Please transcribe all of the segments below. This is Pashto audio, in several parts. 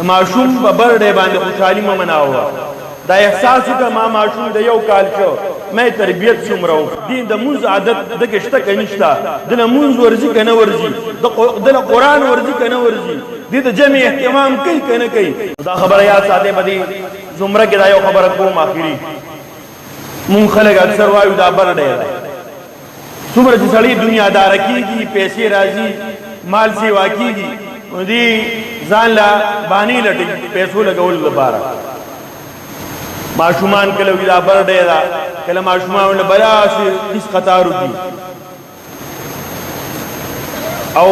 ماشوم په برډې باندې خوشحالي مه مناوه دا احساس وکړه ما ماشوم د یو کال شو مې تربیت څومره وکړه دین د مونځ عادت دغه شته که نشته دله مونځ ورځي که نه ورځي دله قرآن ورځي که نه ورځي دې د جمع اهتمام کوي که نه کوي دا خبره یاد ساتئ په دې زمره کې دا یو خبره کوم آخري مونږ خلک اکثر وایو دا برډې ده څومره چې سړی دنیاداره کېږي پیسې راځي مال سیوا کېږي نو دې ځان له بانې لټي پیسو لګولو لپاره ماشومان کله وي دا برډې ده کله ماشومان له براسې هېڅ قطار وکړي او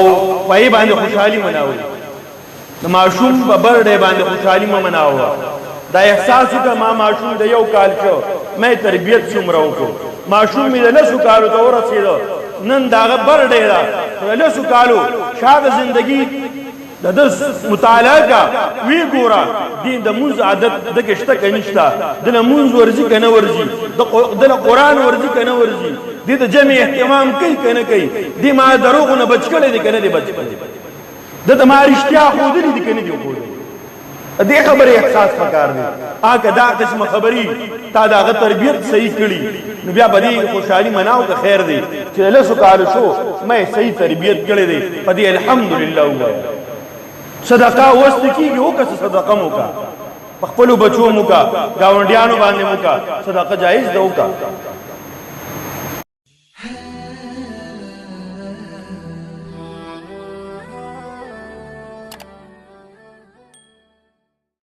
په یې باندې خوشحالي مناوي د ماشوم په برډې باندې خوشحالي مه مناوه دا احساس وکړه ما ماشوم د یو کال شو مې تربیت څومره وکړو ماشوم مې د لسو کالو ته ورسېده نن د هغه برډې ده د لسو کالو شاده زندګي د ده مطالعه کا وی ګوره دین د مونځ عادت دغه شته که نشته دله مونځ ورځي که نه ورځي دله قرآن ورځي که نه ورځي دې د جمع اهتمام کوي که نه کوي دې ما دروغو نه بچ کړی دی که نه دی بچ کړی ده ته ما رښتیا ښودلي دي که نه دي ښودلي دې خبرې احساس پکار دی که دا قسمه خبرې تا د هغه تربیت صحیح کړي نو بیا به دې خوشحالي مناو که خیر دی چې د لسو کالو شو مې صحیح تربیت کړی دی په دې الحمدلله ووایه صدقه وست کیږي وکړه صدقه مو وکړه په خپلو بچو مو وکړه ګاونډیانو باندې مو وکړه صدقه جایز ده وکړه